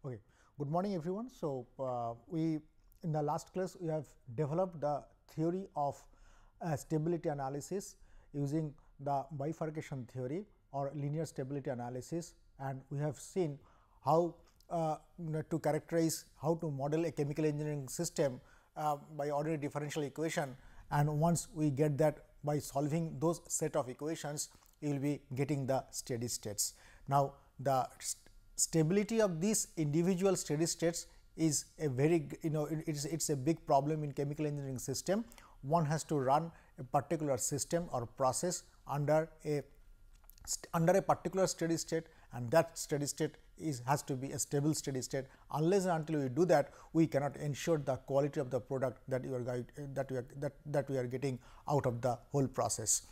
Okay, good morning everyone. So, we in the last class we have developed the theory of stability analysis using the bifurcation theory or linear stability analysis, and we have seen how to characterize, how to model a chemical engineering system by ordinary differential equation, and once we get that, by solving those set of equations you will be getting the steady states. Now, the stability of these individual steady states is a very it's a big problem in chemical engineering system. One has to run a particular system or process under a particular steady state, and that steady state has to be a stable steady state. Unless and until we do that, we cannot ensure the quality of the product that we are getting out of the whole process.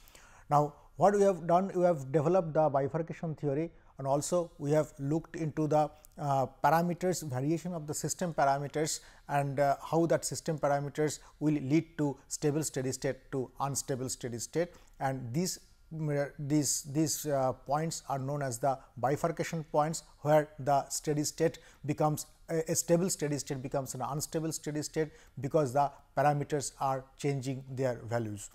Now, what we have done, we have developed the bifurcation theory, and also we have looked into the parameters, variation of the system parameters, and how that system parameters will lead to stable steady state to unstable steady state, and these points are known as the bifurcation points, where the steady state becomes a stable steady state becomes an unstable steady state because the parameters are changing their values.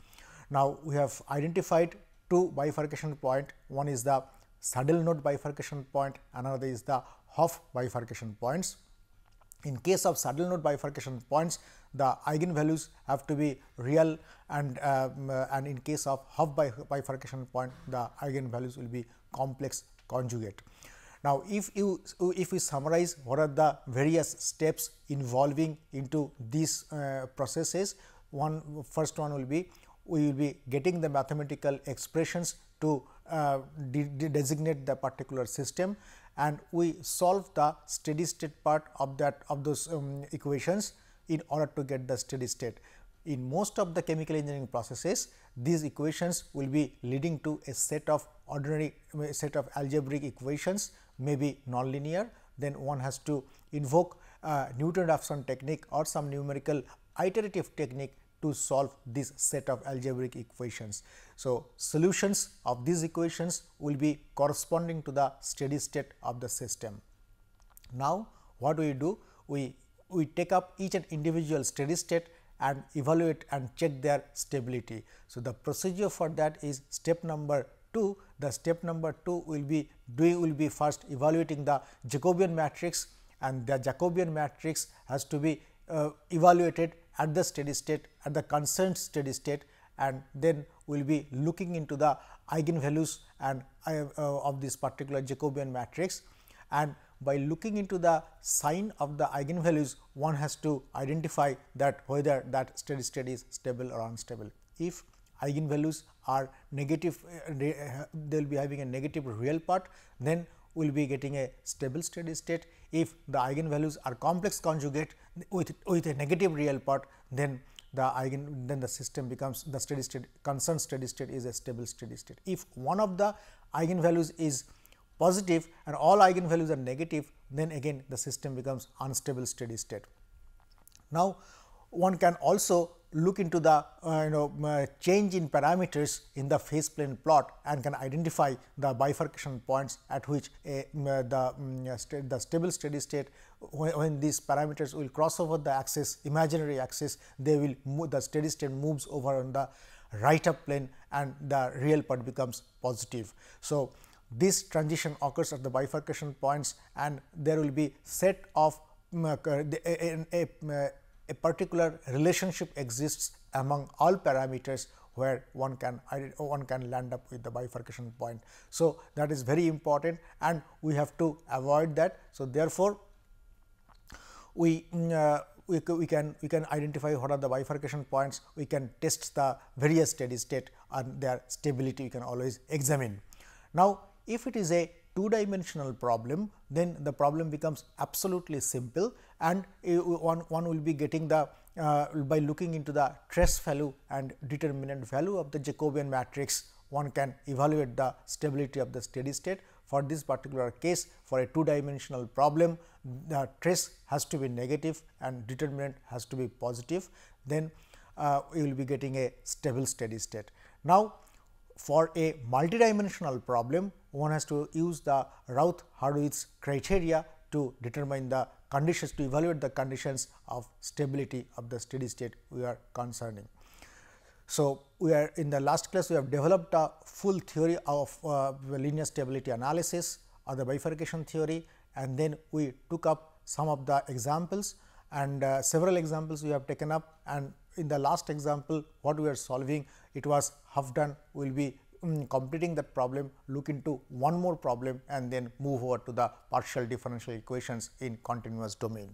Now, we have identified two bifurcation point. One is the saddle node bifurcation point, another is the Hopf bifurcation points. In case of saddle node bifurcation points, the eigenvalues have to be real, and in case of Hopf bifurcation point, the eigenvalues will be complex conjugate. Now, if we summarize what are the various steps involving into these processes, first one will be, we will be getting the mathematical expressions to designate the particular system, and we solve the steady state part of those equations in order to get the steady state. In most of the chemical engineering processes, these equations will be leading to a set of algebraic equations, may be nonlinear. Then one has to invoke Newton-Raphson technique or some numerical iterative technique to solve this set of algebraic equations. So, solutions of these equations will be corresponding to the steady state of the system. Now, what we do? We take up each and individual steady state and evaluate and check their stability. So, the procedure for that is step number 2. The step number 2 will be first evaluating the Jacobian matrix, and the Jacobian matrix has to be evaluated at the steady state, at the concerned steady state, and then we will be looking into the eigenvalues and of this particular Jacobian matrix, and by looking into the sign of the eigenvalues, one has to identify that whether that steady state is stable or unstable. If eigenvalues are negative, they will be having a negative real part, then we will be getting a stable steady state. If the eigenvalues are complex conjugate with a negative real part, then the system becomes the steady state, concerned steady state is a stable steady state. If one of the eigenvalues is positive and all eigenvalues are negative, then again the system becomes unstable steady state. Now, one can also look into the change in parameters in the phase plane plot, and can identify the bifurcation points at which the stable steady state, when these parameters will cross over the axis, imaginary axis, they will move, the steady state moves over on the right up plane and the real part becomes positive. So, this transition occurs at the bifurcation points, and there will be set of a particular relationship exists among all parameters where one can land up with the bifurcation point. So, that is very important, and we have to avoid that. So, therefore, we can identify what are the bifurcation points, we can test the various steady state and their stability we can always examine. Now, if it is a two-dimensional problem, then the problem becomes absolutely simple, and one will be getting the by looking into the trace value and determinant value of the Jacobian matrix, one can evaluate the stability of the steady state. For this particular case, for a two-dimensional problem, the trace has to be negative and determinant has to be positive, then we will be getting a stable steady state. Now, for a multidimensional problem, one has to use the Routh-Hurwitz criteria to determine the conditions, to evaluate the conditions of stability of the steady state we are concerning. So, we are in the last class we have developed a full theory of linear stability analysis or the bifurcation theory, and then we took up some of the examples, and several examples we have taken up, and in the last example what we are solving, it was half done. We will be completing that problem, look into one more problem and then move over to the partial differential equations in continuous domain.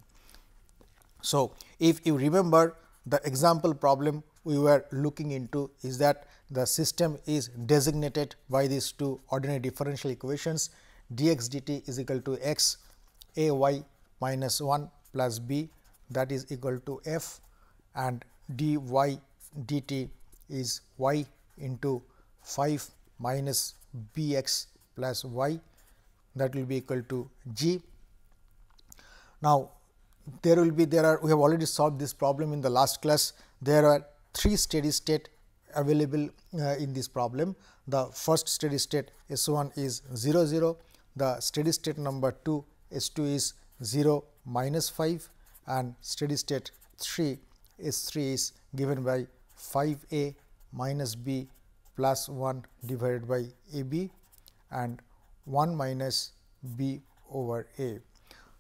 So, if you remember, the example problem we were looking into is that the system is designated by these two ordinary differential equations, dx dt is equal to x a y minus 1 plus b, that is equal to f, and dy dt is y into 5 minus b x plus y, that will be equal to g. Now, we have already solved this problem in the last class. There are 3 steady state available in this problem. The first steady state S1 is 0 0, the steady state number 2 S2 is 0 minus 5, and steady state 3 S3 is given by 5 a minus b plus 1 divided by a b and 1 minus b over a.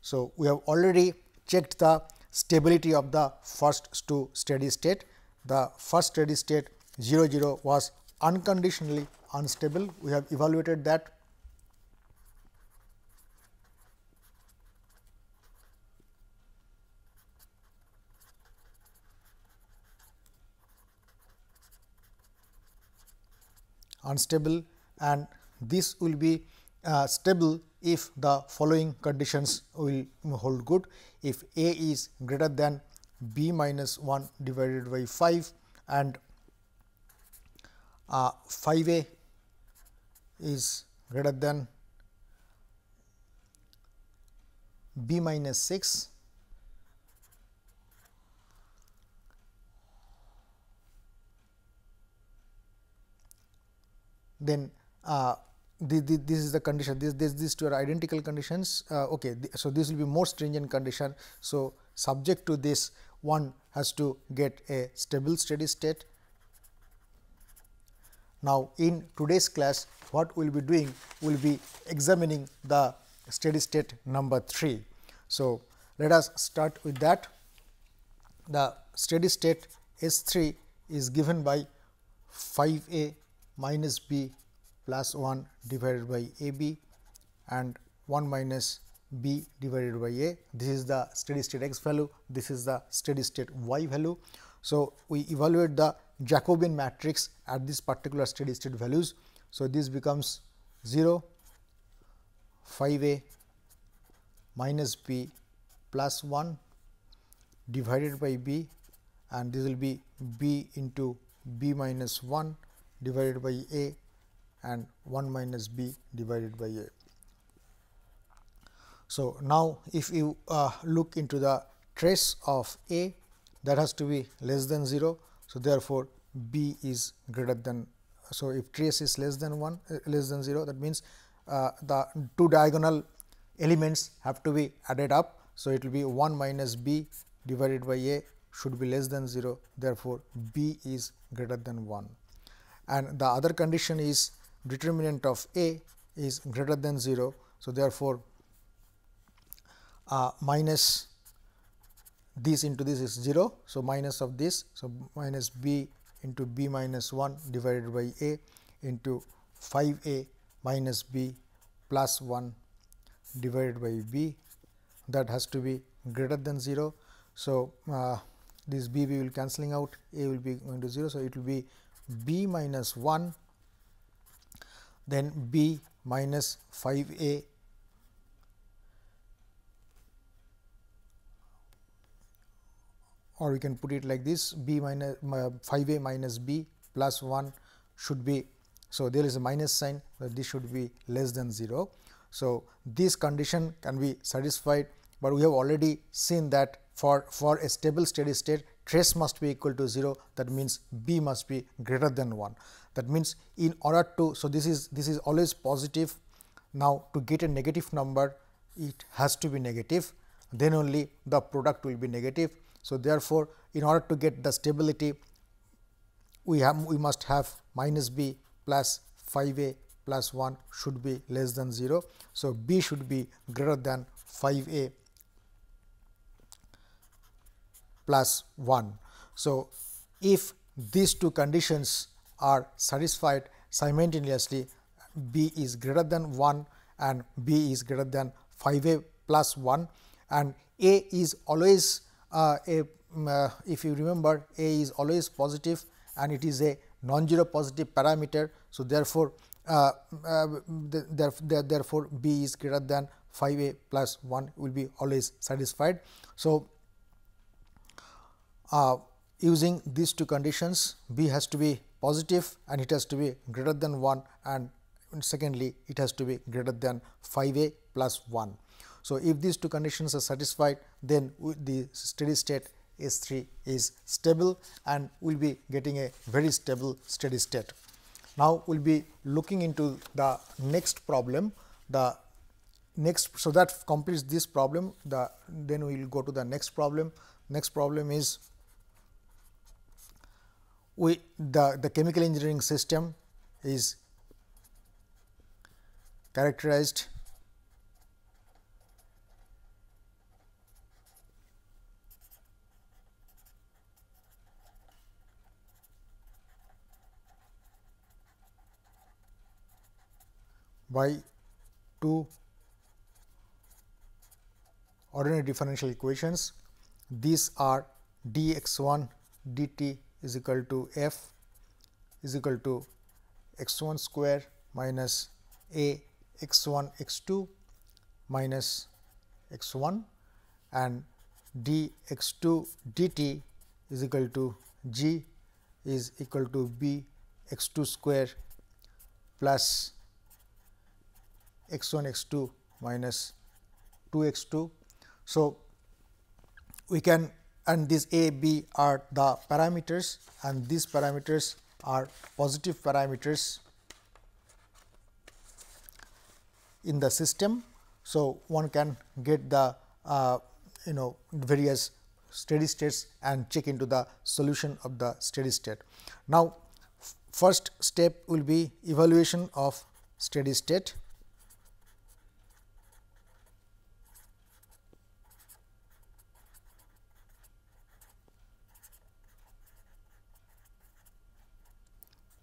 So, we have already checked the stability of the first two steady state. The first steady state 0 0 was unconditionally unstable. We have evaluated that. Unstable, and this will be stable if the following conditions will hold good. If a is greater than b minus 1 divided by 5 and 5 a is greater than b minus 6, then this is the condition, these two are identical conditions. Okay, so this will be more stringent condition. So, subject to this, one has to get a stable steady state. Now, in today's class what we will be doing, we will be examining the steady state number 3. So, let us start with that. The steady state S3 is given by 5 a minus b plus 1 divided by a b and 1 minus b divided by a. This is the steady state x value, this is the steady state y value. So, we evaluate the Jacobian matrix at this particular steady state values. So, this becomes 0, 5 a minus b plus 1 divided by b, and this will be b into b minus 1 divided by a and 1 minus b divided by a. So, now if you look into the trace of a, that has to be less than 0. So, therefore, b is greater than. So, if trace is less than 1 less than 0, that means the two diagonal elements have to be added up. So, it will be 1 minus b divided by a should be less than 0, therefore, b is greater than 1. And the other condition is determinant of a is greater than 0. So, therefore, minus this into this is 0. So, minus of this. So, minus b into b minus 1 divided by a into 5 a minus b plus 1 divided by b, that has to be greater than 0. So, this b will cancelling out, a will be going to 0. So, it will be b minus 1, then b minus 5 a or we can put it like this, b minus 5 a minus b plus 1 should be. So, there is a minus sign, but this should be less than 0. So, this condition can be satisfied, but we have already seen that for a stable steady state, trace must be equal to 0, that means b must be greater than 1. That means, in order to, so this is always positive. Now, to get a negative number, it has to be negative, then only the product will be negative. So, therefore, in order to get the stability, we must have minus b plus 5a plus 1 should be less than 0. So, b should be greater than 5a plus 1. So, if these two conditions are satisfied simultaneously, b is greater than 1 and b is greater than 5a plus 1, and a is always if you remember, a is always positive and it is a non-zero positive parameter. So, therefore, therefore, b is greater than 5a plus 1 will be always satisfied. So, using these two conditions, b has to be positive and it has to be greater than 1, and secondly it has to be greater than 5a plus 1. So, if these two conditions are satisfied, then the steady state S3 is stable and we will be getting a very stable steady state. Now, we will be looking into the next problem. The next, so that completes this problem, then we will go to the next problem. Next problem is the chemical engineering system is characterized by two ordinary differential equations. These are dx1 dt is equal to f is equal to x1 square minus a x1 x2 minus x1, and dx2 dt is equal to g is equal to b x2 square plus x1 x2 minus 2 x2. So, we can, and these a b are the parameters and these parameters are positive parameters in the system. So, one can get the various steady states and check into the solution of the steady state. Now, first step will be evaluation of steady state.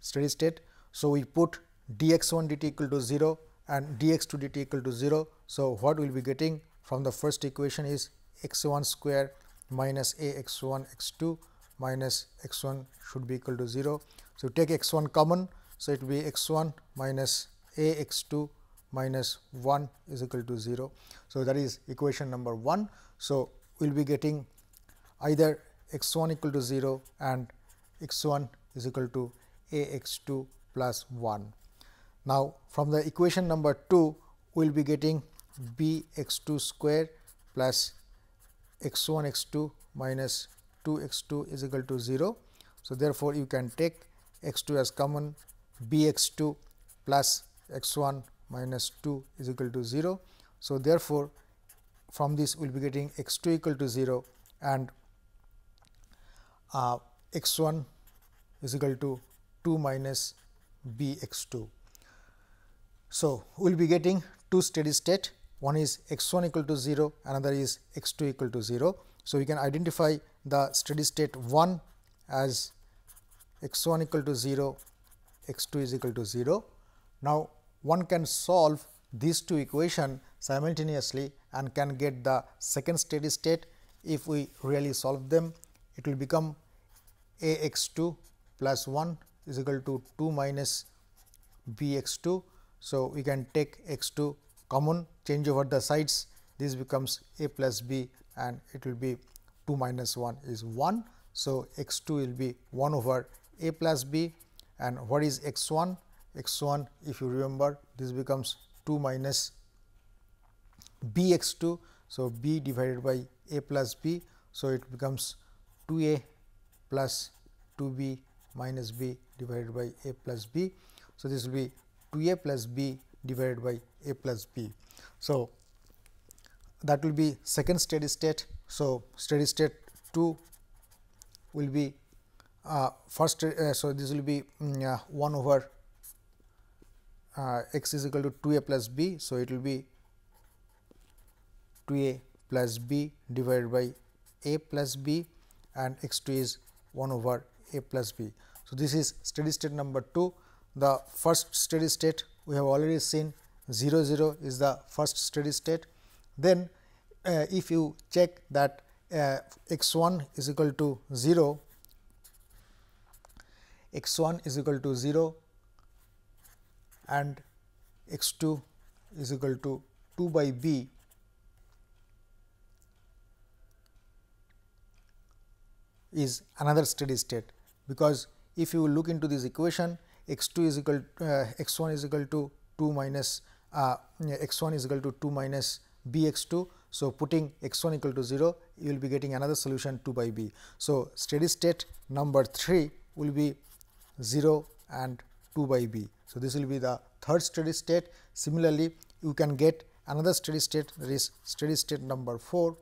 Steady state. So, we put dx1 dt equal to 0 and dx2 dt equal to 0. So, what we will be getting from the first equation is x1 square minus a x1 x2 minus x1 should be equal to 0. So, take x1 common. So, it will be x1 minus a x2 minus 1 is equal to 0. So, that is equation number 1. So, we will be getting either x1 equal to 0 and x1 is equal to a x2 plus 1. Now, from the equation number 2, we will be getting b x2 square plus x1 x2 minus 2 x2 is equal to 0. So, therefore, you can take x2 as common, b x2 plus x1 minus 2 is equal to 0. So, therefore, from this we will be getting x2 equal to 0 and x1 is equal to 2 minus b x2. So, we will be getting two steady state, one is x1 equal to 0, another is x2 equal to 0. So, we can identify the steady state 1 as x1 equal to 0, x2 is equal to 0. Now, one can solve these two equations simultaneously and can get the second steady state. If we really solve them, it will become a x2 plus 1 is equal to 2 minus b x2. So, we can take x2 common, change over the sides, this becomes a plus b and it will be 2 minus 1 is 1. So, x2 will be 1 over a plus b, and what is x1? x1, if you remember, this becomes 2 minus b x2. So, b divided by a plus b. So, it becomes 2a plus 2b minus b divided by a plus b. So, this will be 2a plus b divided by a plus b. So, that will be second steady state. So, steady state 2 will be first, so this will be 1 over x is equal to 2a plus b. So, it will be 2a plus b divided by a plus b, and x 2 is 1 over a plus b. So, this is steady state number 2. The first steady state we have already seen 0 0 is the first steady state. Then if you check that x 1 is equal to 0, x 1 is equal to 0 and x 2 is equal to 2 by b, is another steady state, because if you look into this equation, x 2 is equal x 1 is equal to 2 minus x 1 is equal to 2 minus b x 2. So, putting x 1 equal to 0, you will be getting another solution 2 by b. So, steady state number 3 will be 0 and 2 by b. So, this will be the third steady state. Similarly, you can get another steady state, that is steady state number 4.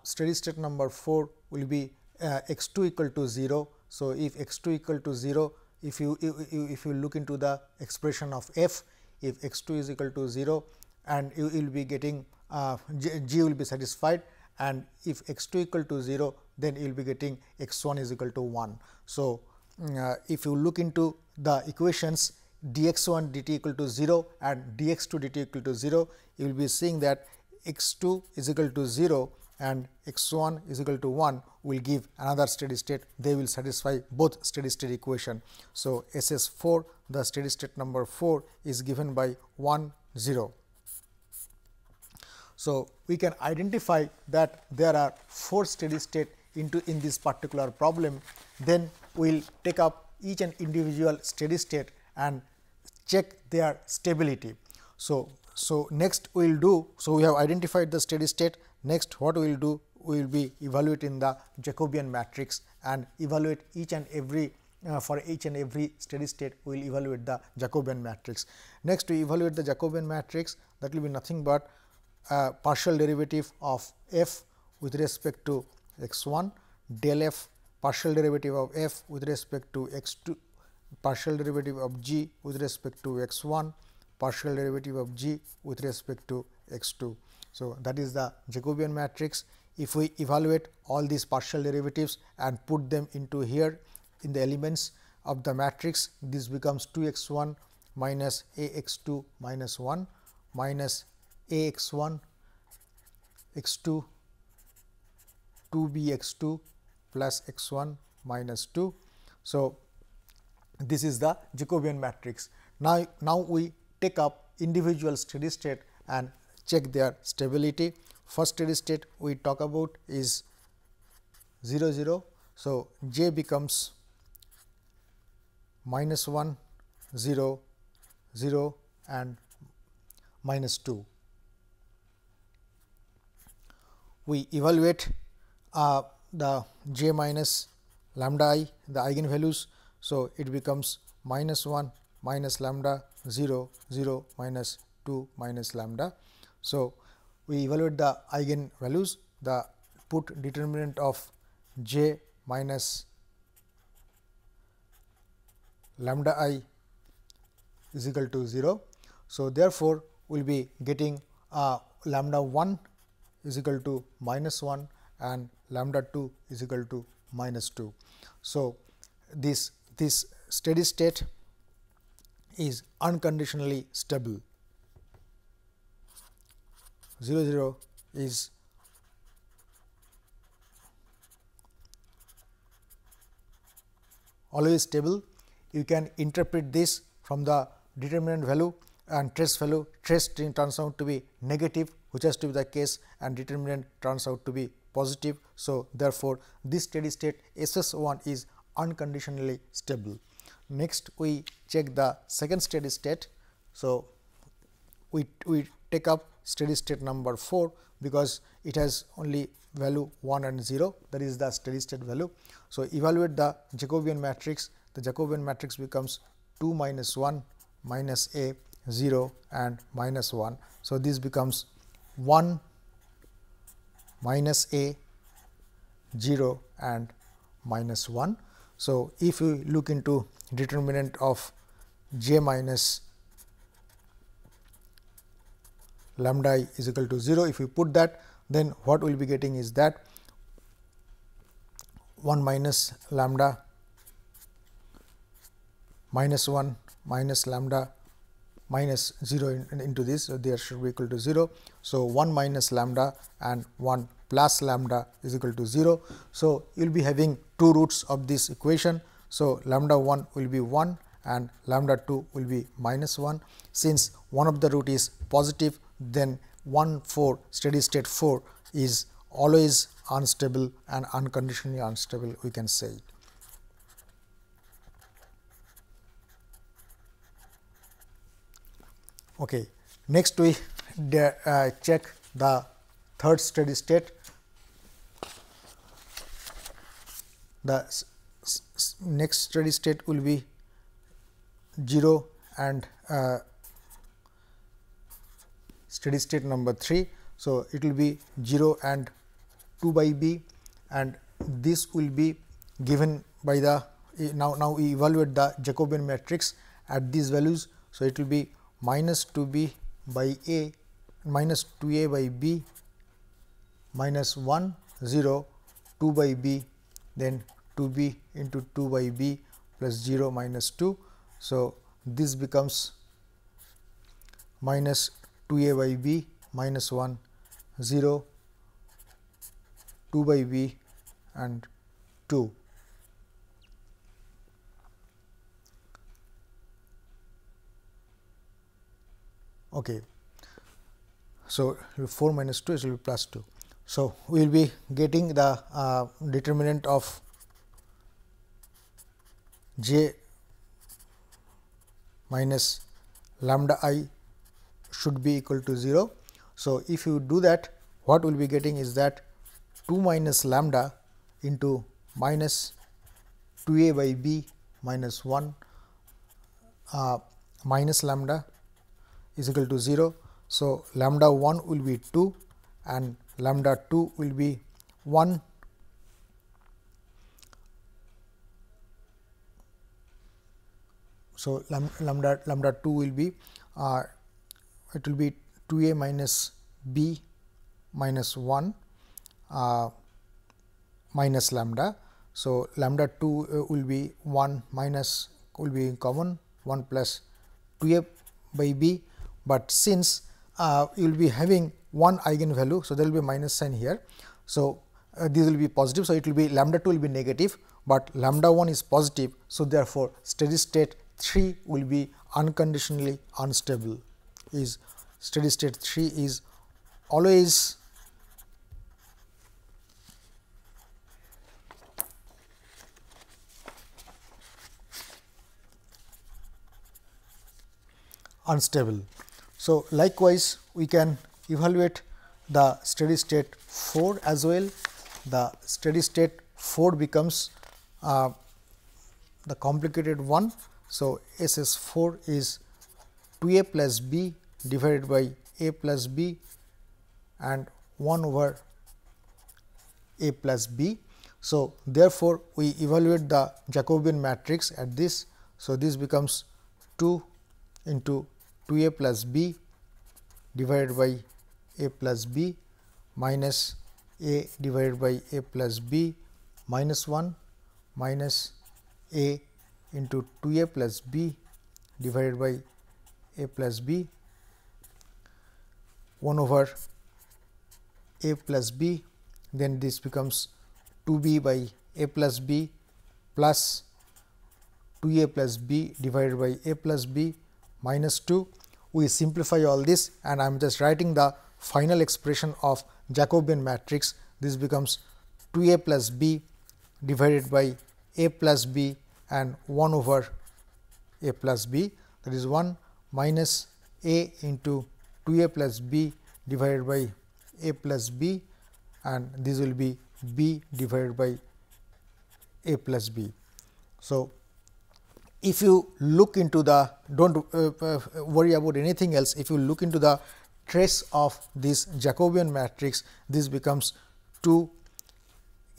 Steady state number 4 will be x 2 equal to 0. So, if x 2 equal to 0, if you look into the expression of f, if x 2 is equal to 0, and you will be getting g will be satisfied, and if x 2 equal to 0, then you will be getting x 1 is equal to 1. So, if you look into the equations dx 1 dt equal to 0 and dx 2 dt equal to 0, you will be seeing that x 2 is equal to 0 and x 1 is equal to 1 will give another steady state. They will satisfy both steady state equation. So, SS 4, the steady state number 4 is given by 1 0. So, we can identify that there are 4 steady state in this particular problem. Then we will take up each and individual steady state and check their stability. So, next we will do, so we have identified the steady state. Next what we will do, we will be evaluating the Jacobian matrix and evaluate each and every for each and every steady state we will evaluate the Jacobian matrix. Next we evaluate the Jacobian matrix, that will be nothing but partial derivative of f with respect to x 1, del f partial derivative of f with respect to x 2, partial derivative of g with respect to x 1, partial derivative of g with respect to x 2. So, that is the Jacobian matrix. If we evaluate all these partial derivatives and put them into here in the elements of the matrix, this becomes 2 x 1 minus a x 2 minus 1 minus a x 1 x 2 2 b x 2 plus x 1 minus 2. So, this is the Jacobian matrix. Now we take up individual steady state and check their stability. First steady state we talk about is 0 0. So, j becomes minus 1 0 0 and minus 2. We evaluate the j minus lambda I, the eigenvalues. So, it becomes minus 1 minus lambda 0 0 minus 2 minus lambda. So, we evaluate the eigenvalues, the put determinant of j minus lambda I is equal to 0. So, therefore, we will be getting lambda 1 is equal to minus 1 and lambda 2 is equal to minus 2. So, this steady state is unconditionally stable. 0 0 is always stable. You can interpret this from the determinant value and trace value. Trace turns out to be negative, which has to be the case, and determinant turns out to be positive. So, therefore, this steady state SS 1 is unconditionally stable. Next we check the second steady state. So, we take up steady state number 4 because it has only value 1 and 0, that is the steady state value. So, evaluate the Jacobian matrix. The Jacobian matrix becomes 2 minus 1 minus a 0 and minus 1. So, this becomes 1 minus a 0 and minus 1. So, if you look into determinant of j minus lambda I is equal to 0, if you put that, then what we will be getting is that 1 minus lambda minus 1 minus lambda minus 0 into this, so there should be equal to 0. So, 1 minus lambda and 1 plus lambda is equal to 0. So, you will be having two roots of this equation. So, lambda 1 will be 1 and lambda 2 will be minus 1. Since one of the root is positive, then 1 4 steady state 4 is always unstable and unconditionally unstable, we can say it. Okay. Next, we check the third steady state. The next steady state will be 0 and steady state number 3. So, it will be 0 and 2 by b, and this will be given by the now we evaluate the Jacobian matrix at these values. So, it will be minus 2b by a minus 2a by b minus 1 0 2 by b, then 2b into 2 by b plus 0 minus 2. So, this becomes minus 2a by b minus 1 0 2 by b and 2. Okay. So, 4 minus 2 is will be plus 2. So, we will be getting the determinant of j minus lambda I should be equal to 0. So, if you do that, what we will be getting is that 2 minus lambda into minus 2a by b minus 1 minus lambda is equal to 0. So, lambda 1 will be 2 and lambda 2 will be 1. So, lambda 2 will be it will be 2a minus b minus 1 minus lambda. So, lambda 2 will be 1 minus will be in common 1 plus 2a by b, but since you will be having one eigenvalue. So, there will be minus sign here. So, this will be positive. So, it will be lambda 2 will be negative, but lambda 1 is positive. So, therefore, steady state 3 will be unconditionally unstable, is steady state 3 is always unstable. So, likewise we can evaluate the steady state 4 as well. The steady state 4 becomes the complicated one. So, SS 4 is 2a plus b divided by a plus b and 1 over a plus b. So, therefore, we evaluate the Jacobian matrix at this. So, this becomes 2 into 2a plus b divided by a plus b minus a divided by a plus b minus 1 minus a into 2a plus b divided by a plus b 1 over a plus b, then this becomes 2b by a plus b plus 2a plus b divided by a plus b minus 2. We simplify all this and I am just writing the final expression of Jacobian matrix. This becomes 2a plus b divided by a plus b and 1 over a plus b, that is 1 minus a into 2a plus b divided by a plus b, and this will be b divided by a plus b. So, if you look into the, do not worry about anything else, if you look into the trace of this Jacobian matrix, this becomes 2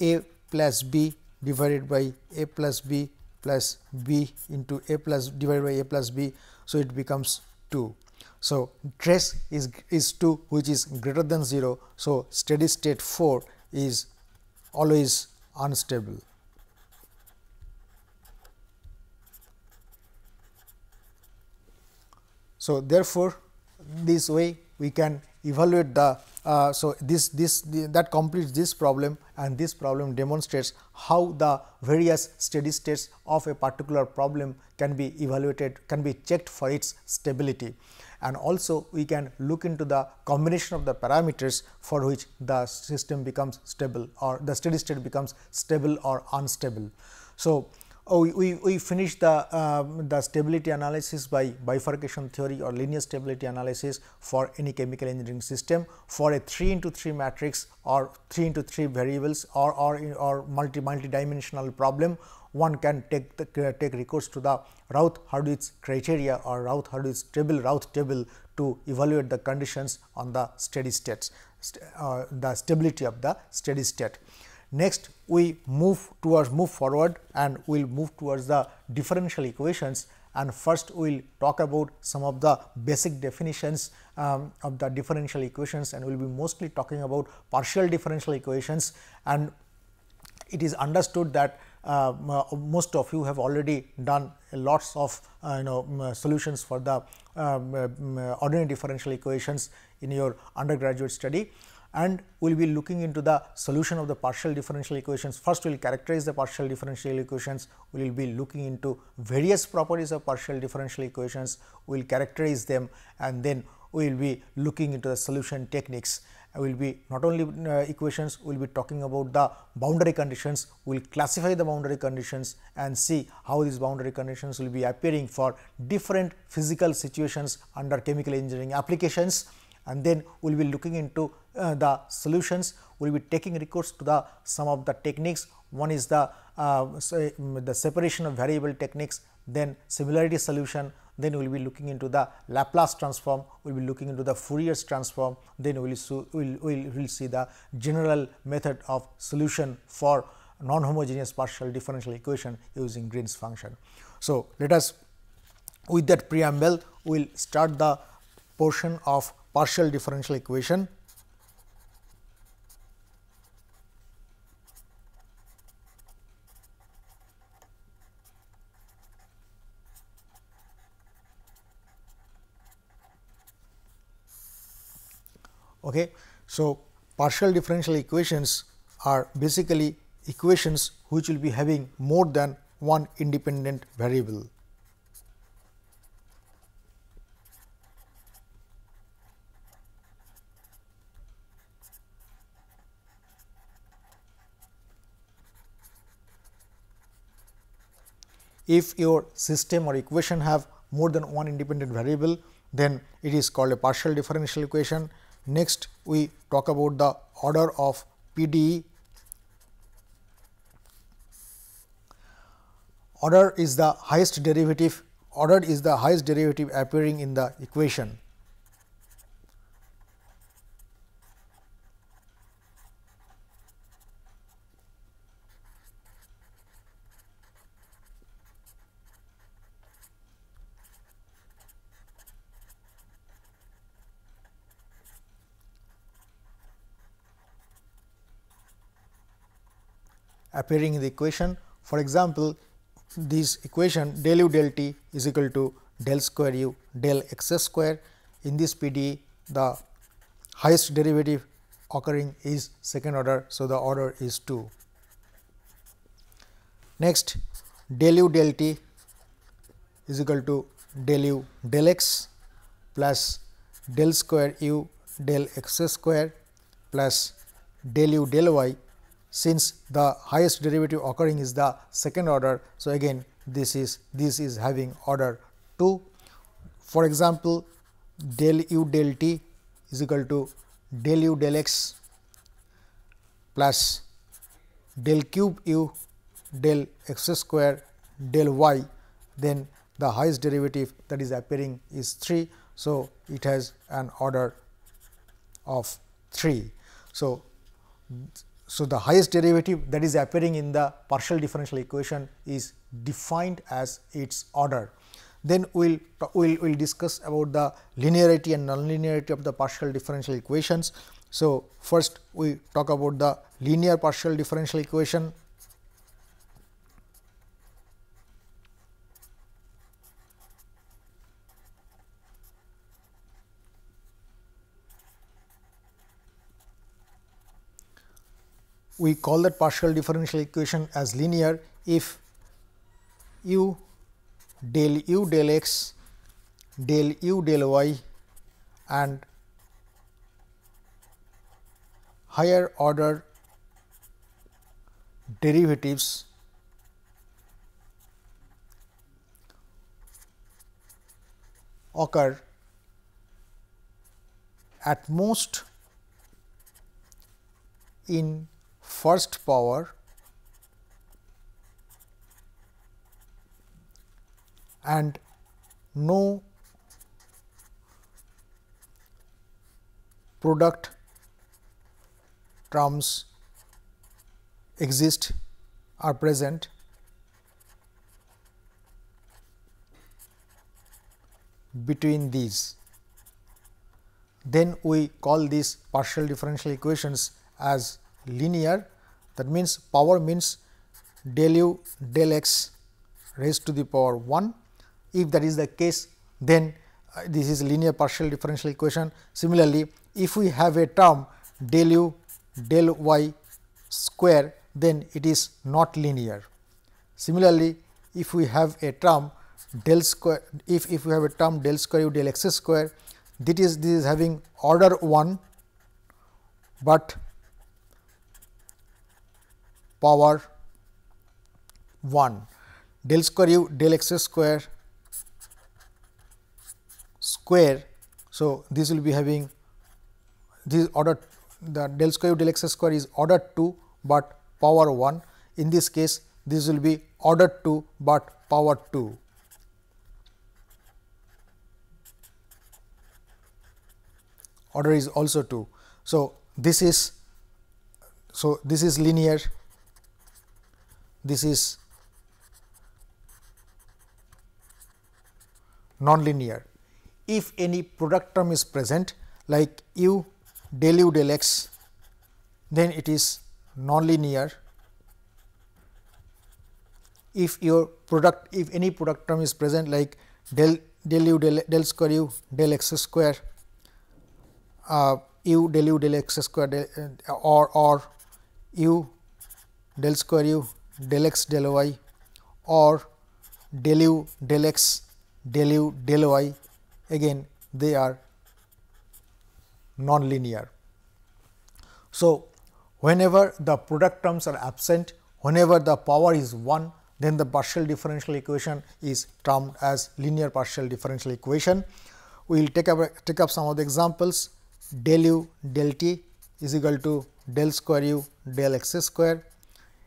a plus b divided by a plus b plus b into a plus divided by a plus b. So, it becomes 2. So, trace is 2, which is greater than 0. So, steady state 4 is always unstable. So, therefore, this way we can evaluate the that completes this problem, and this problem demonstrates how the various steady states of a particular problem can be evaluated, can be checked for its stability, and also we can look into the combination of the parameters for which the system becomes stable or the steady state becomes stable or unstable. So, we finished the stability analysis by bifurcation theory or linear stability analysis for any chemical engineering system. For a 3 into 3 matrix or 3 into 3 variables or multi-dimensional problem, one can take recourse to the Routh-Hurwitz criteria or Routh-Hurwitz Routh table to evaluate the conditions on the steady states, the stability of the steady state. Next, we move forward and we will move towards the differential equations, and first we will talk about some of the basic definitions of the differential equations, and we will be mostly talking about partial differential equations. And it is understood that most of you have already done lots of solutions for the ordinary differential equations in your undergraduate study, and we will be looking into the solution of the partial differential equations. First, we will characterize the partial differential equations, we will be looking into various properties of partial differential equations, we will characterize them, and then we will be looking into the solution techniques. We will be not only equations, we will be talking about the boundary conditions, we will classify the boundary conditions and see how these boundary conditions will be appearing for different physical situations under chemical engineering applications, and then we will be looking into the solutions. We will be taking recourse to some of the techniques. One is the separation of variable techniques, then similarity solution, then we will be looking into the Laplace transform, we will be looking into the Fourier's transform, then we will see the general method of solution for non-homogeneous partial differential equation using Green's function. So, let us, with that preamble, we will start the portion of partial differential equation. Okay. So, partial differential equations are basically equations which will be having more than one independent variable. If your system or equation have more than one independent variable, then it is called a partial differential equation. Next, we talk about the order of PDE. Order is the highest derivative, ordered is the highest derivative appearing in the equation. Appearing in the equation. For example, this equation del u del t is equal to del square u del x square. In this PDE, the highest derivative occurring is second order. So, the order is 2. Next, del u del t is equal to del u del x plus del square u del x square plus del u del y. Since the highest derivative occurring is the second order, so again this is having order 2. For example, del u del t is equal to del u del x plus del cube u del x square del y, then the highest derivative that is appearing is 3. So, it has an order of 3. So, the highest derivative that is appearing in the partial differential equation is defined as its order. Then we will discuss about the linearity and nonlinearity of the partial differential equations. So, first we talk about the linear partial differential equation. We call that partial differential equation as linear if u del x del u del y and higher order derivatives occur at most in first power and no product terms exist are present between these. Then we call these partial differential equations as linear. That means power means del u del x raised to the power 1. If that is the case, then this is linear partial differential equation. Similarly, if we have a term del u del y square, then it is not linear. Similarly, if we have a term del square, if we have a term del square u del x square, this is having order 1, but power 1. Del square u del x square square. So, this will be having this order, the del square u del x square is order 2, but power 1. In this case, this will be order 2, but power 2. Order is also 2. So, this is linear, this is non-linear. If any product term is present like u del x, then it is non-linear. If any product term is present like del square u del x square, u del x square or u del square u del x del y or del u del x del u del y, again they are non-linear. So, whenever the product terms are absent, whenever the power is 1, then the partial differential equation is termed as linear partial differential equation. We will take up some of the examples. Del u del t is equal to del square u del x square.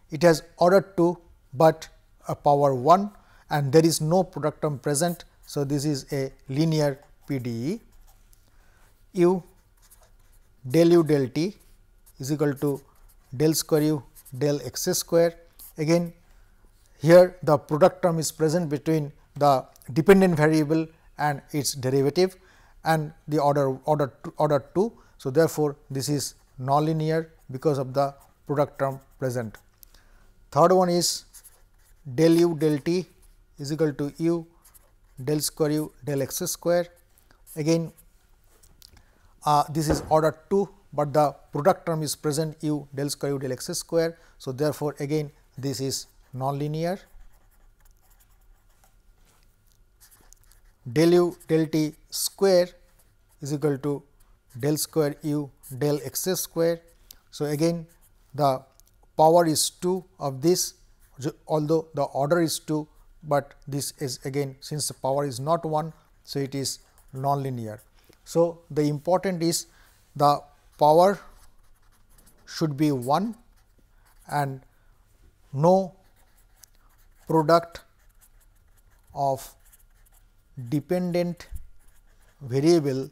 It has order 2, but a power 1, and there is no product term present. So, this is a linear PDE. U del t is equal to del square u del x square. Again, here the product term is present between the dependent variable and its derivative, and the order 2. So, therefore, this is nonlinear because of the product term present. Third one is del u del t is equal to u del square u del x square. Again, this is order 2, but the product term is present u del square u del x square. So, therefore, again this is nonlinear. Del u del t square is equal to del square u del x square. So, again the power is 2 of this, although the order is 2, but this is again, since the power is not 1. So, it is nonlinear. So, the important is the power should be 1 and no product of dependent variable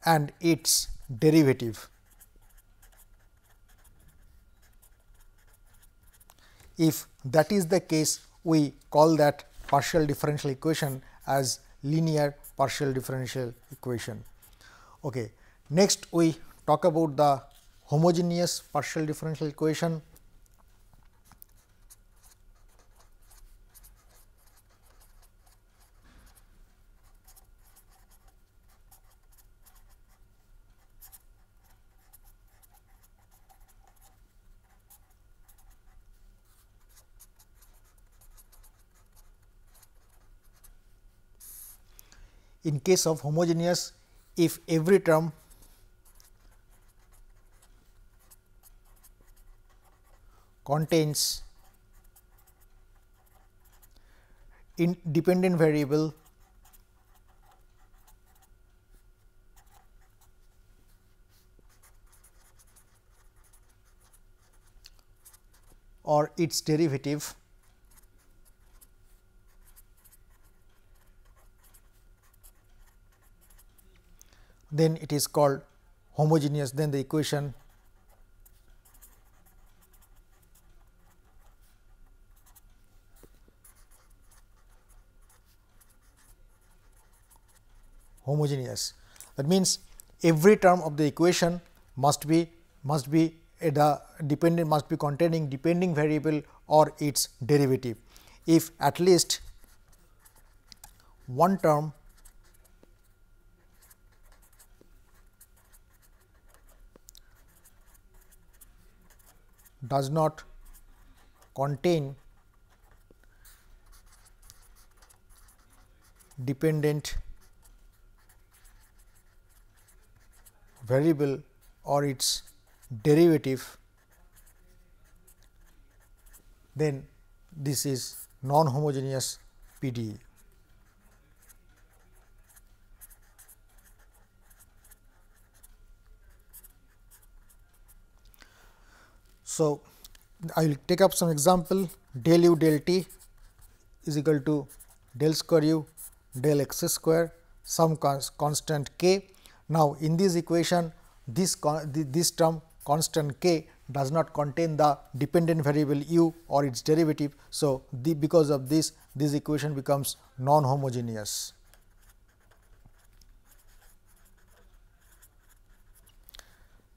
and its derivative. If that is the case, we call that partial differential equation as linear partial differential equation. Okay. Next, we talk about the homogeneous partial differential equation. In case of homogeneous, if every term contains independent variable or its derivative, then it is called homogeneous. Then the equation homogeneous. That means, every term of the equation must be the dependent must be containing depending variable or its derivative. If at least one term does not contain dependent variable or its derivative, then this is non-homogeneous PDE. So, I will take up some example. Del u del t is equal to del square u del x square, some constant k. Now, in this equation, this term constant k does not contain the dependent variable u or its derivative. So, because of this equation becomes non-homogeneous.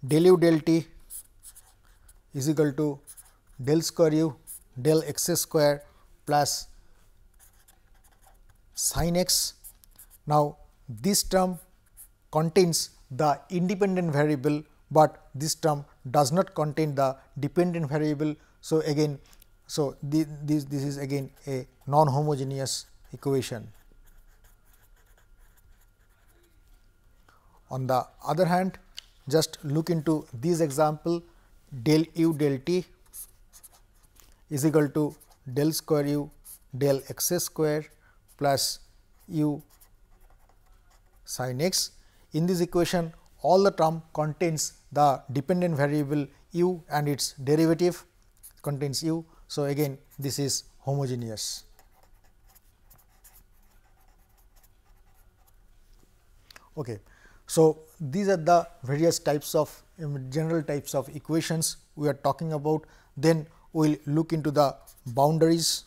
Del u del t is equal to del square u del x square plus sin x. Now, this term contains the independent variable, but this term does not contain the dependent variable. So, again, this is again a non-homogeneous equation. On the other hand, just look into this example. Del u del t is equal to del square u del x square plus u sin x. In this equation, all the term contains the dependent variable u and its derivative contains u. So, again this is homogeneous. Okay. So, these are the various types of general types of equations we are talking about. Then we will look into the boundaries.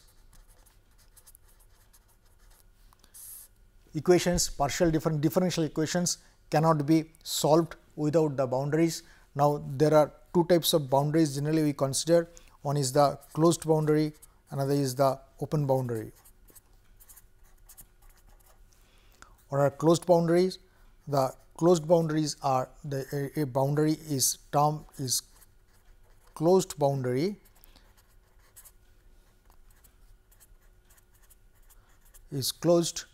Equations, partial differential equations cannot be solved without the boundaries. Now, there are two types of boundaries generally we consider. One is the closed boundary, another is the open boundary. What are closed boundaries? The closed boundaries are a boundary is term is closed boundary is closed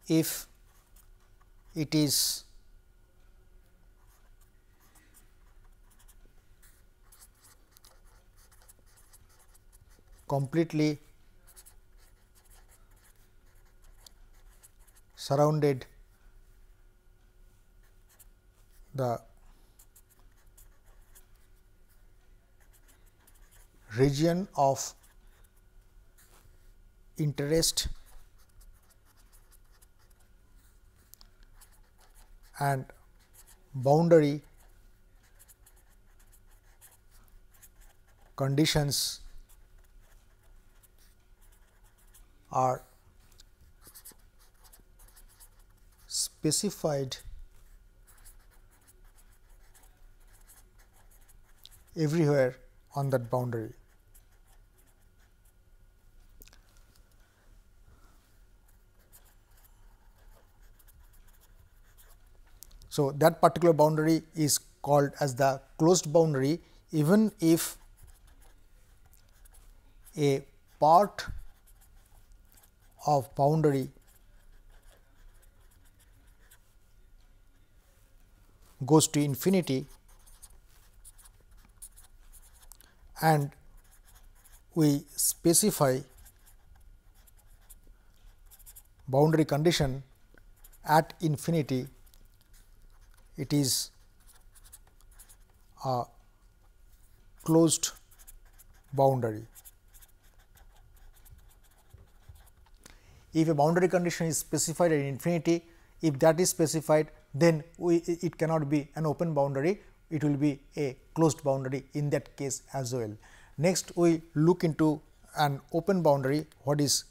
if it is completely surrounded the region of interest and boundary conditions are specified everywhere on that boundary. So, that particular boundary is called as the closed boundary, even if a part of boundary goes to infinity and we specify boundary condition at infinity, it is a closed boundary. If a boundary condition is specified at infinity, if that is specified, then it cannot be an open boundary, it will be a closed boundary in that case as well. Next, we look into an open boundary. What is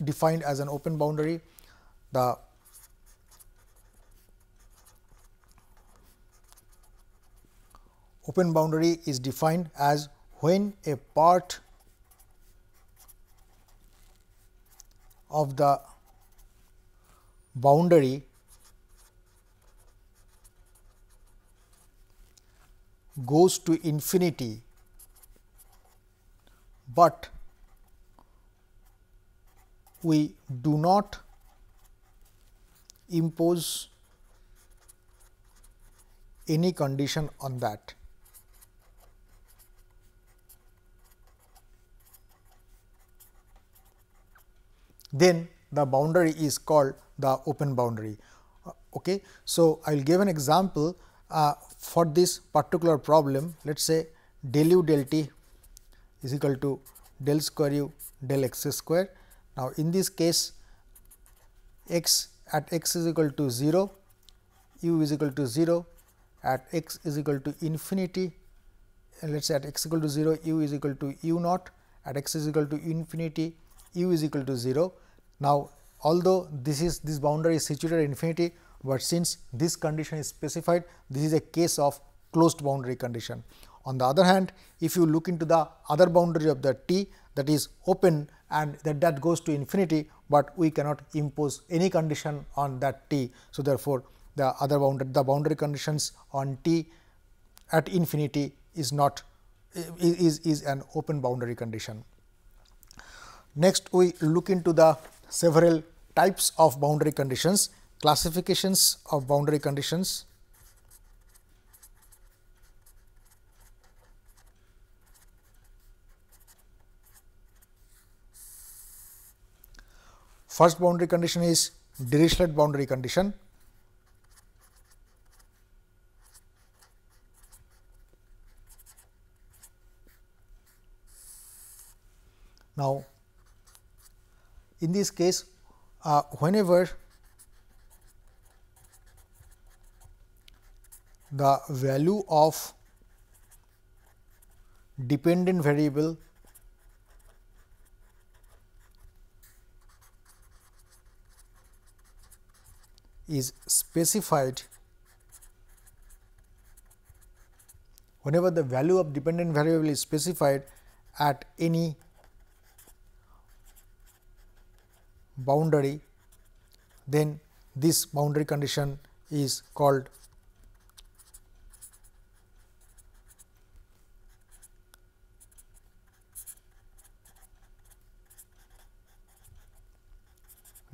defined as an open boundary? The open boundary is defined as when a part of the boundary goes to infinity, but we do not impose any condition on that. Then the boundary is called the open boundary. Okay. So, I will give an example for this particular problem. Let us say del u del t is equal to del square u del x square. Now, in this case x at x is equal to 0, u is equal to 0, at x is equal to infinity, and let us say at x equal to 0, u is equal to u naught, at x is equal to infinity, u is equal to 0. Now, although this boundary is situated at infinity, but since this condition is specified, this is a case of closed boundary condition. On the other hand, if you look into the other boundary of the t, that is open and that goes to infinity, but we cannot impose any condition on that t. So, therefore, the boundary conditions on t at infinity is not is an open boundary condition. Next, we look into the several types of boundary conditions, classifications of boundary conditions. First boundary condition is Dirichlet boundary condition. Now, in this case, whenever the value of dependent variable is specified, whenever the value of dependent variable is specified at any boundary, then this boundary condition is called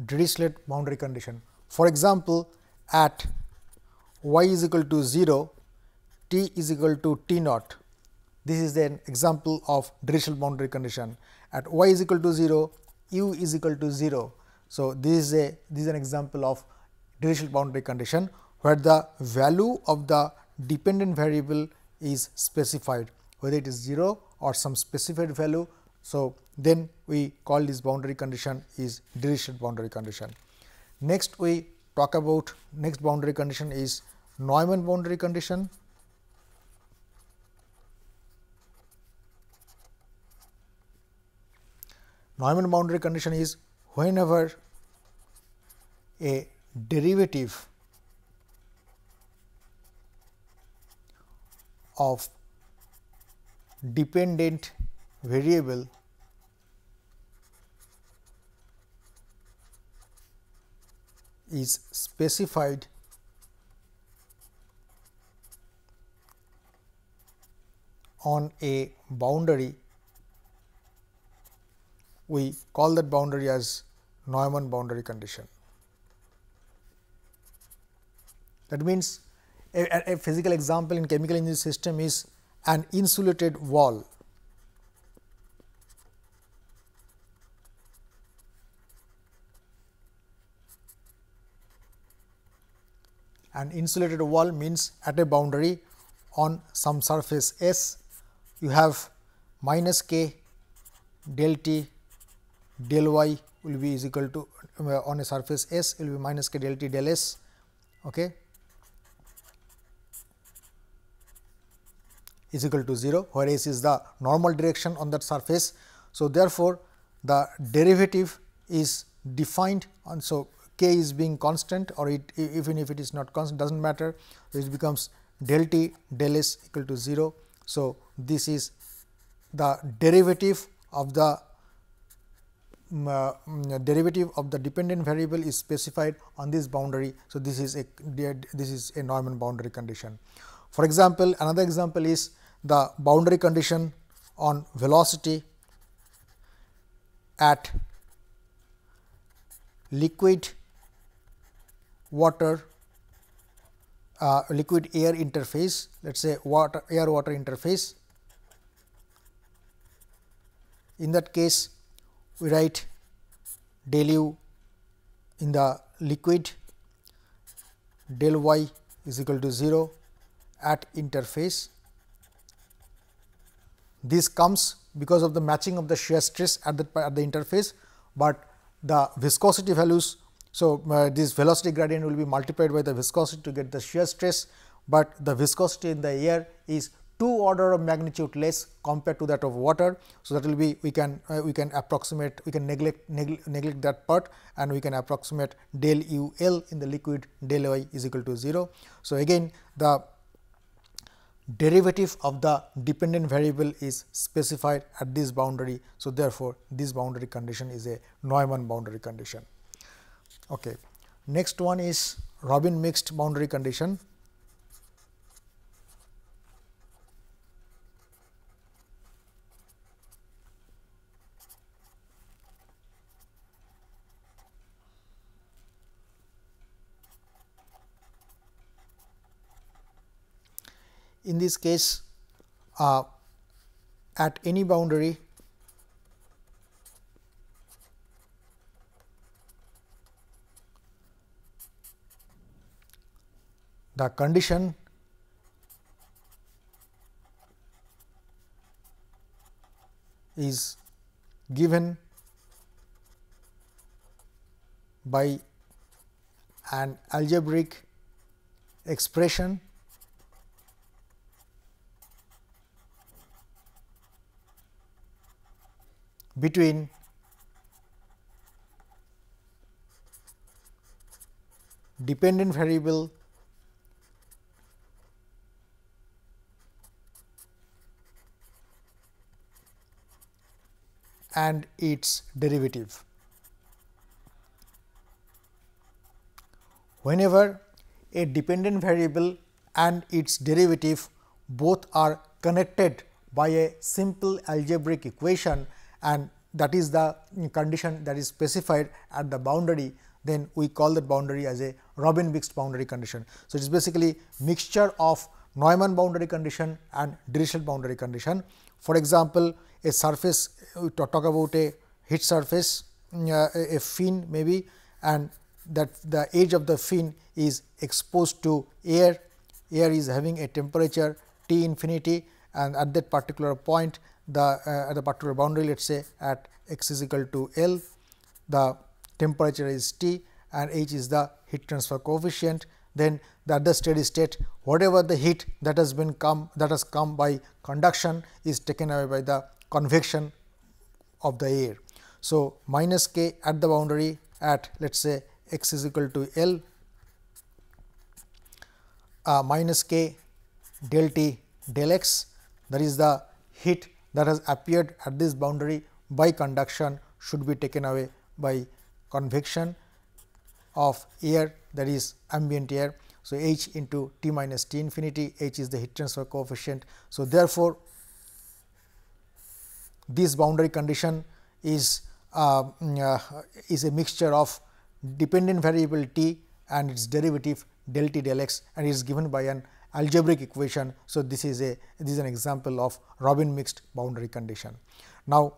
Dirichlet boundary condition. For example, at y is equal to 0, t is equal to t naught. This is an example of Dirichlet boundary condition. At y is equal to 0, u is equal to 0. So, this is an example of Dirichlet boundary condition, where the value of the dependent variable is specified, whether it is 0 or some specified value. So, then we call this boundary condition is Dirichlet boundary condition. Next, we talk about next boundary condition is Neumann boundary condition. Neumann boundary condition is whenever a derivative of dependent variable is specified on a boundary, we call that boundary as Neumann boundary condition. That means, a physical example in chemical engineering system is an insulated wall. An insulated wall means at a boundary on some surface S, you have minus k del t del y will be is equal to on a surface S will be minus k del t del s. Okay, is equal to 0, where s is the normal direction on that surface. So, therefore, the derivative is defined on, so k is being constant, or it even if it is not constant does not matter, it becomes del t del s equal to 0. So, this is the derivative of the dependent variable is specified on this boundary. So, this is a Neumann boundary condition. For example, another example is the boundary condition on velocity at liquid water liquid air interface, let us say air water interface. In that case, we write del u in the liquid, del y is equal to 0 at interface. This comes because of the matching of the shear stress at the interface, but the viscosity values. So, this velocity gradient will be multiplied by the viscosity to get the shear stress, but the viscosity in the air is 2 order of magnitude less compared to that of water. So, that will be we can approximate, we can neglect that part, and we can approximate del u L in the liquid, del y is equal to 0. So, again the derivative of the dependent variable is specified at this boundary. So, therefore, this boundary condition is a Neumann boundary condition. Okay. Next one is Robin mixed boundary condition. In this case, at any boundary, the condition is given by an algebraic expression between dependent variable and its derivative. Whenever a dependent variable and its derivative both are connected by a simple algebraic equation, and that is the condition that is specified at the boundary, then we call that boundary as a Robin mixed boundary condition. So, it is basically mixture of Neumann boundary condition and Differential boundary condition. For example, a surface, we talk about a heat surface, a fin maybe, and that the edge of the fin is exposed to air. Air is having a temperature T infinity, and at that particular point, at the particular boundary, let us say at x is equal to L, the temperature is T and H is the heat transfer coefficient. then at the steady state whatever the heat that has come by conduction is taken away by the convection of the air. So, minus k at the boundary at let us say x is equal to L minus k del T del x, that is the heat that has appeared at this boundary by conduction should be taken away by convection of air, that is ambient air. So, H into T minus T infinity, H is the heat transfer coefficient. So, therefore, this boundary condition is a mixture of dependent variable T and its derivative del T del x, and it is given by an algebraic equation. So, this is an example of Robin mixed boundary condition. Now,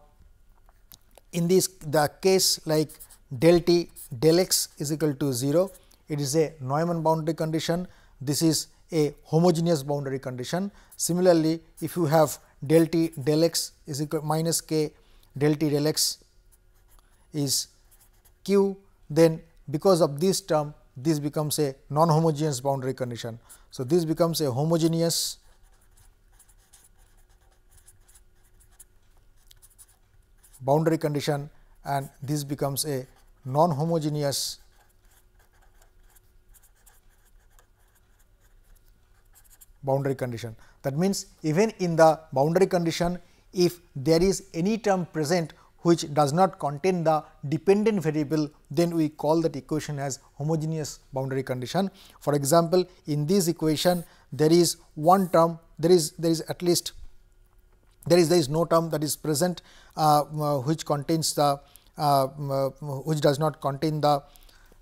in the case like del T del x is equal to 0, it is a Neumann boundary condition. This is a homogeneous boundary condition. Similarly, if you have del T del x is equal minus k del T del x is q, then because of this term this becomes a non-homogeneous boundary condition. So, this becomes a homogeneous boundary condition and this becomes a non-homogeneous boundary condition. That means, even in the boundary condition, if there is any term present which does not contain the dependent variable, then we call that equation as homogeneous boundary condition. For example, in this equation there is one term, there is no term that is present which contains the which does not contain the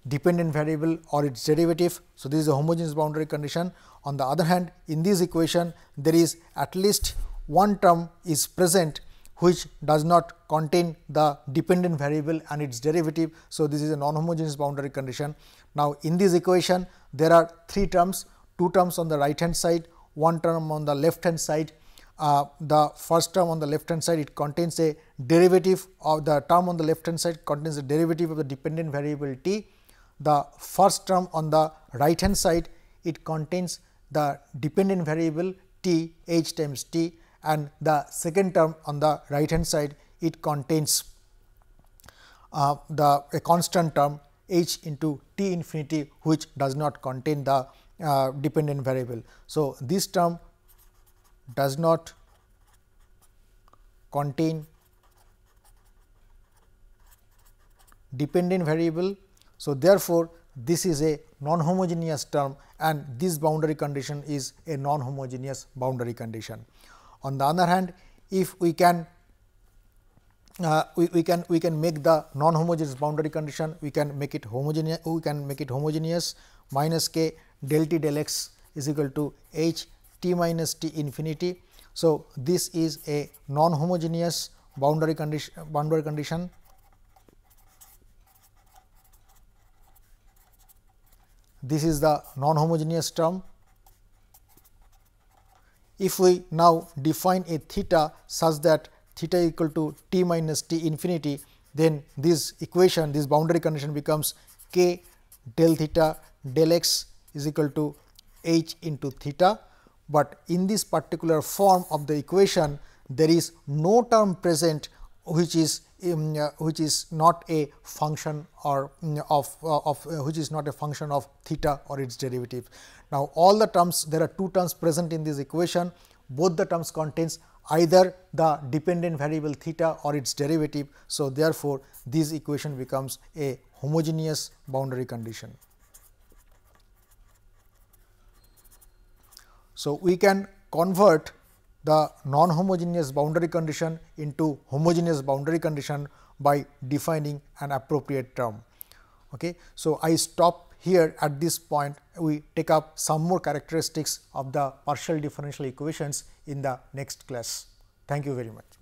dependent variable or its derivative. So, this is a homogeneous boundary condition. On the other hand, in this equation there is at least one term is present which does not contain the dependent variable and its derivative. So, this is a non-homogeneous boundary condition. Now, in this equation there are three terms, two terms on the right hand side, one term on the left hand side. The first term on the left hand side, it contains a derivative of the term on the left hand side contains a derivative of the dependent variable t. The first term on the right hand side, it contains the dependent variable t h times t, and the second term on the right hand side, it contains a constant term h into t infinity, which does not contain the dependent variable. So, this term does not contain dependent variable. So, therefore, this is a non-homogeneous term and this boundary condition is a non-homogeneous boundary condition. On the other hand, if we can we can make the non-homogeneous boundary condition, we can make it homogeneous, minus k del T del x is equal to h t minus t infinity. So, this is a non-homogeneous boundary condition. This is the non-homogeneous term. If we now define a theta such that theta equal to t minus t infinity, then this equation, this boundary condition becomes k del theta del x is equal to h into theta. But in this particular form of the equation, there is no term present which is not a function or which is not a function of theta or its derivative. Now, all the terms, there are two terms present in this equation, both the terms contains either the dependent variable theta or its derivative. So, therefore, this equation becomes a homogeneous boundary condition. So, we can convert the non-homogeneous boundary condition into homogeneous boundary condition by defining an appropriate term. Okay. So, I stop here at this point. We take up some more characteristics of the partial differential equations in the next class. Thank you very much.